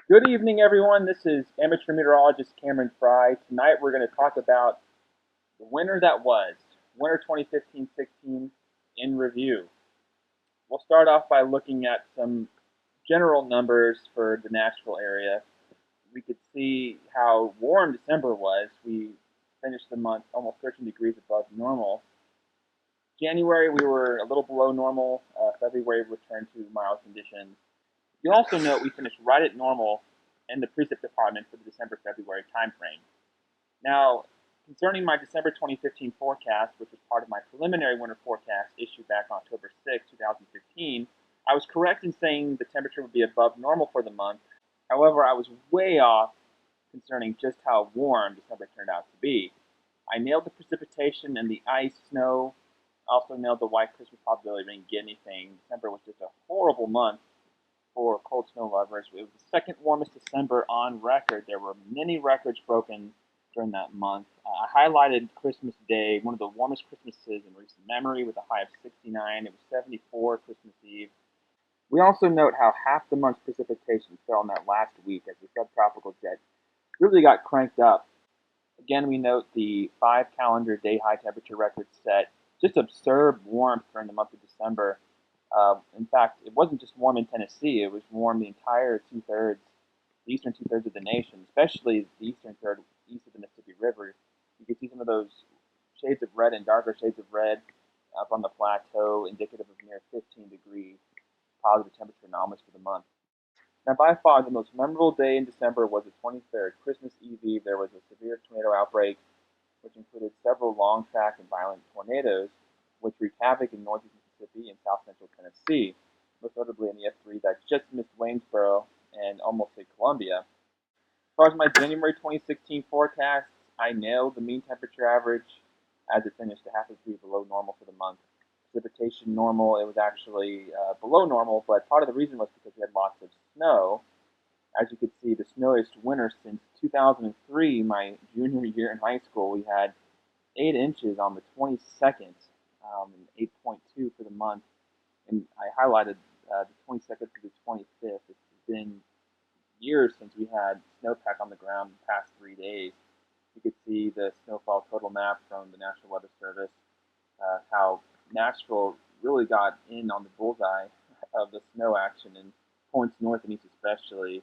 Good evening, everyone. This is amateur meteorologist Cameron Fry. Tonight we're going to talk about the winter that was, winter 2015-16 in review. We'll start off by looking at some general numbers for the Nashville area. We could see how warm December was. We finished the month almost 13 degrees above normal. January we were a little below normal. February returned to mild conditions. You'll also note we finished right at normal in the precip department for the December-February timeframe. Now, concerning my December 2015 forecast, which was part of my preliminary winter forecast issued back on October 6, 2015, I was correct in saying the temperature would be above normal for the month. However, I was way off concerning just how warm December turned out to be. I nailed the precipitation and the ice, snow, also nailed the white Christmas probability. We didn't get anything. December was just a horrible month for cold snow lovers. It was the second warmest December on record. There were many records broken during that month. I highlighted Christmas Day, one of the warmest Christmases in recent memory, with a high of 69. It was 74 Christmas Eve. We also note how half the month's precipitation fell in that last week as the subtropical jet really got cranked up. Again, we note the 5 calendar day high temperature record set. Just absurd warmth during the month of December. In fact, it wasn't just warm in Tennessee, it was warm the entire the eastern two-thirds of the nation, especially the eastern third east of the Mississippi River. You can see some of those shades of red and darker shades of red up on the plateau, indicative of near 15-degree positive temperature anomalies for the month. Now, by far, the most memorable day in December was the 23rd, Christmas Eve. There was a severe tornado outbreak, which included several long-track and violent tornadoes, which wreaked havoc in northeast Mississippi and south central Tennessee, most notably in the F3 that just missed Waynesboro and almost hit Columbia. As far as my January 2016 forecast, I nailed the mean temperature average as it finished a half a degree below normal for the month. Precipitation normal, it was actually below normal, but part of the reason was because we had lots of snow. As you could see, the snowiest winter since 2003, my junior year in high school. We had 8 inches on the 22nd, and 8.2 for the month. And I highlighted the 22nd to the 25th. It's been years since we had snowpack on the ground the past 3 days. You could see the snowfall total map from the National Weather Service, how Nashville really got in on the bullseye of the snow action in points north and east especially.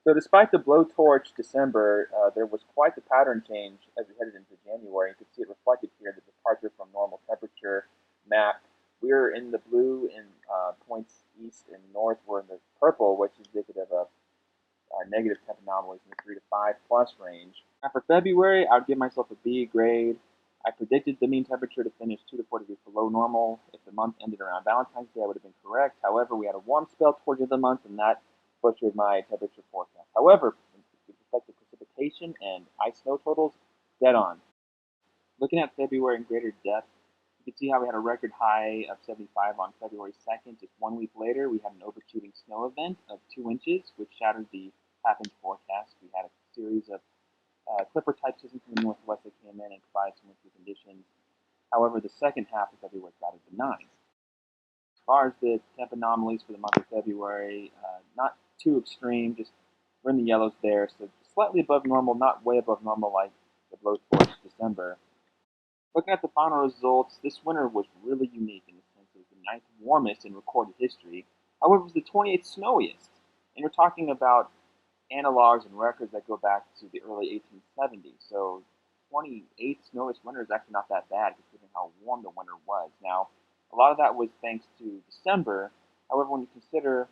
So despite the blowtorch December, there was quite the pattern change as we headed into January. You could see it reflected here, the departure from normal temperature map. We're in the blue and points east and north were in the purple, which is indicative of negative temp anomalies in the 3 to 5 plus range. Now for February, I would give myself a B grade. I predicted the mean temperature to finish 2 to 4 degrees below normal. If the month ended around Valentine's Day, I would have been correct. However, we had a warm spell towards the end of the month, and that butchered my temperature forecast. However, with respect to precipitation and ice snow totals, dead on. Looking at February in greater depth, you can see how we had a record high of 75 on February 2nd. Just 1 week later, we had an overshooting snow event of 2 inches, which shattered the half-inch forecast. We had a series of clipper-type systems from the northwest that came in and provided some winter conditions. However, the second half of February was rather benign. As far as the temp anomalies for the month of February, not too extreme, just we're in the yellows there, so slightly above normal, not way above normal like the blowtorch December. Looking at the final results, this winter was really unique in the sense it was the 9th warmest in recorded history. However, it was the 28th snowiest. And we're talking about analogs and records that go back to the early 1870s. So 28th snowiest winter is actually not that bad considering how warm the winter was. Now, a lot of that was thanks to December. However, when you consider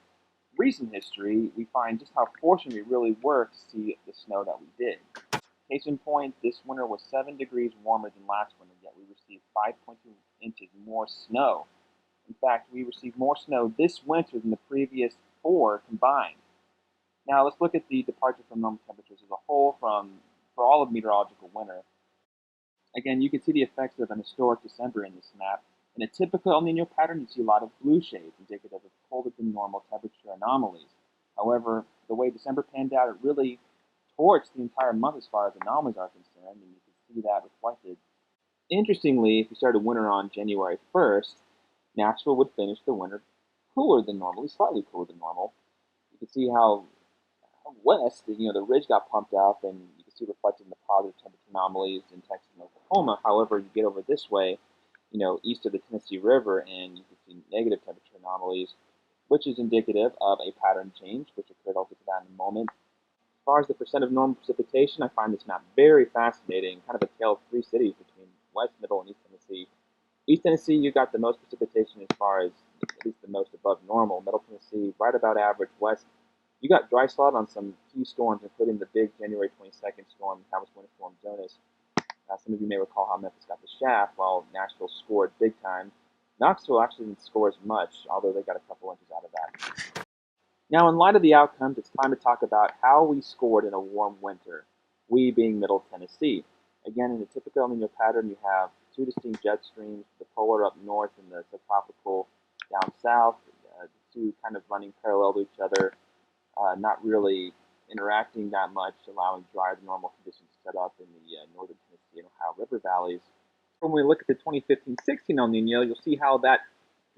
recent history, we find just how fortunate we really were to see the snow that we did. Case in point, this winter was 7 degrees warmer than last winter, yet we received 5.2 inches more snow. In fact, we received more snow this winter than the previous 4 combined. Now let's look at the departure from normal temperatures as a whole for all of meteorological winter. Again, you can see the effects of an historic December in this map. In a typical El Nino pattern, you see a lot of blue shades, indicative of colder than normal temperature anomalies. However, the way December panned out, it really torched the entire month as far as anomalies are concerned, and you can see that reflected. Interestingly, if you started winter on January 1st, Nashville would finish the winter cooler than normal, slightly cooler than normal. You can see how west, the ridge got pumped up, and you can see reflected in the positive temperature anomalies in Texas and Oklahoma. However, you get over this way, east of the Tennessee River, and you can see negative temperature anomalies, which is indicative of a pattern change, which occurred. I'll get to that in a moment. As far as the percent of normal precipitation, I find this map very fascinating, kind of a tale of three cities between West, Middle, and East Tennessee. East Tennessee, you got the most precipitation as far as at least the most above normal. Middle Tennessee, right about average. West, you got dry slot on some key storms, including the big January 22nd storm, that was Winter Storm Jonas. Some of you may recall how Memphis got the shaft while Nashville scored big time. Knoxville actually didn't score as much, although they got a couple inches out of that. Now, in light of the outcomes, it's time to talk about how we scored in a warm winter, we being Middle Tennessee. Again, in a typical El Nino pattern, you have two distinct jet streams, the polar up north and the subtropical down south, the two kind of running parallel to each other, not really interacting that much, allowing drier than normal conditions to set up in the northern Tennessee and Ohio River valleys. When we look at the 2015-16 El Nino, you'll see how that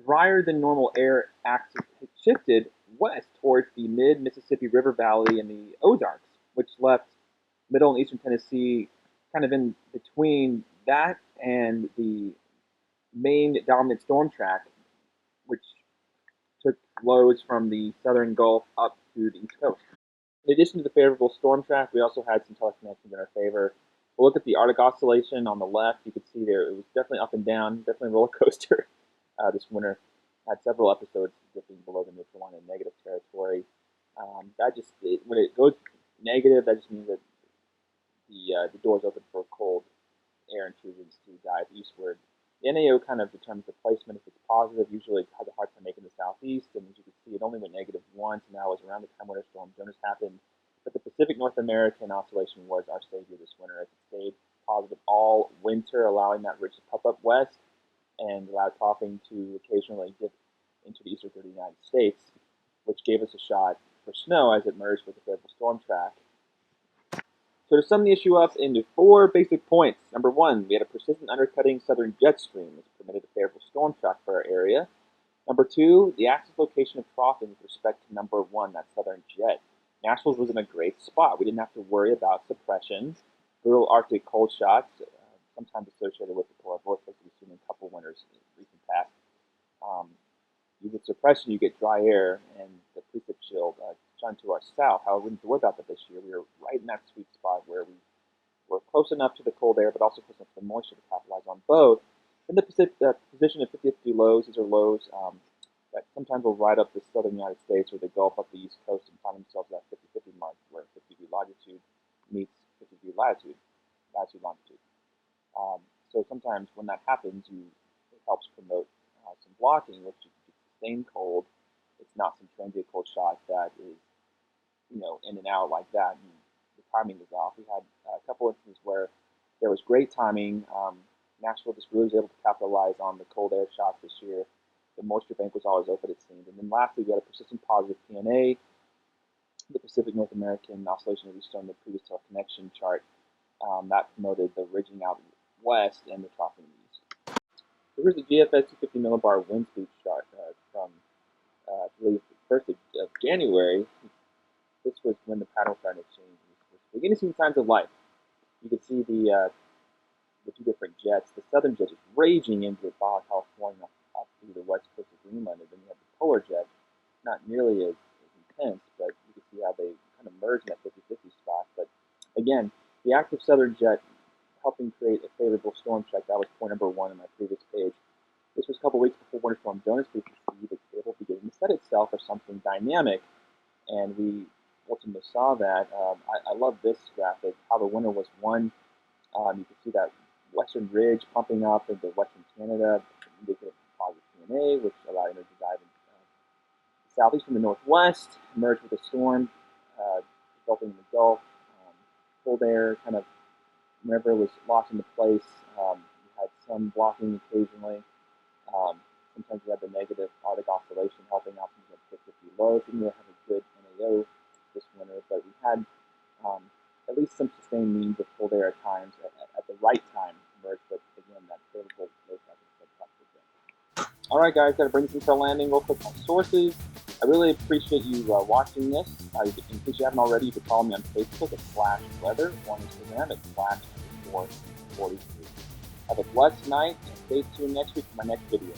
drier than normal air axis shifted west towards the mid-Mississippi River Valley and the Ozarks, which left middle and eastern Tennessee kind of in between that and the main dominant storm track, which took loads from the southern Gulf up to the East Coast. In addition to the favorable storm track, we also had some teleconnections in our favor. We'll look at the Arctic Oscillation on the left. You can see there it was definitely up and down, definitely a roller coaster this winter. Had several episodes dipping below the neutral line in negative territory. When it goes negative, that just means that the door's open for cold air intrusions to dive eastward. The NAO kind of determines the placement. If it's positive, usually it has a hard time making the southeast, and as you can see, it only went negative once, and that was around the time Winter Storm Jonas happened. But the Pacific North American Oscillation was our savior this winter, as it stayed positive all winter, allowing that ridge to pop up west and allowed troughing to occasionally dip into the eastern third of the United States, which gave us a shot for snow as it merged with the favorable storm track. So to sum the issue up into 4 basic points. Number 1, we had a persistent undercutting southern jet stream, which permitted a favorable storm track for our area. Number 2, the axis location of troughing with respect to number 1, that southern jet. Nashville was in a great spot. We didn't have to worry about suppression. Brutal Arctic cold shots, sometimes associated with the polar vortex we've seen in a couple winters in the recent past. You get suppression, you get dry air, and the precip shield shone to our south. However, we didn't have to worry about that this year. We were right in that sweet spot where we were close enough to the cold air, but also close enough to the moisture to capitalize on both. In the position of 50-50 lows, these are lows that sometimes will ride up the southern United States or the Gulf up the East Coast and find themselves at that 50-50 mark, where 50-degree longitude meets 50-degree latitude, longitude. So sometimes when that happens, it helps promote some blocking, which you can sustain cold. It's not some transient cold shot that is, in and out like that, and the timing is off. We had a couple instances where there was great timing. Nashville just really was able to capitalize on the cold air shots this year. The moisture bank was always open, it seemed. And then lastly, we had a persistent positive PNA, the Pacific North American Oscillation that we saw in the previous teleconnection chart. That promoted the ridging out west and the troughing east. So here's the GFS 250 millibar wind speed chart from I believe the 1st of January. This was when the pattern started to change. We're beginning to see signs of life. You can see the 2 different jets. The southern jet is raging into Baja California up through the west coast of Greenland, and then you have the polar jet, not nearly as intense, but you can see how they kind of merge in that 50-50 spot. But again, the active southern jet helping create a favorable storm track. That was point number 1 in my previous page. This was a couple weeks before Winter Storm Jonas. We could see the cable beginning to set itself as something dynamic, and we ultimately saw that. I love this graphic, how the winter was won. You can see that western ridge pumping up into western Canada, indicative of positive PNA, which allowed energy to dive in southeast from the northwest, merged with a storm resulting in the Gulf, cold air, kind of whenever it was locked into place. We had some blocking occasionally. Sometimes we had the negative Arctic oscillation helping out some of the 50 lows. We didn't really have a good NAO this winter, but we had at least some sustained means of cold air at times at the right time emerge. But again, that favorable low side is tough to get. All right, guys, that brings us to landing. Real quick on sources. I really appreciate you watching this. In case you haven't already, you can follow me on Facebook at /weather, or on Instagram at /_43. Have a blessed night, and stay tuned next week for my next video.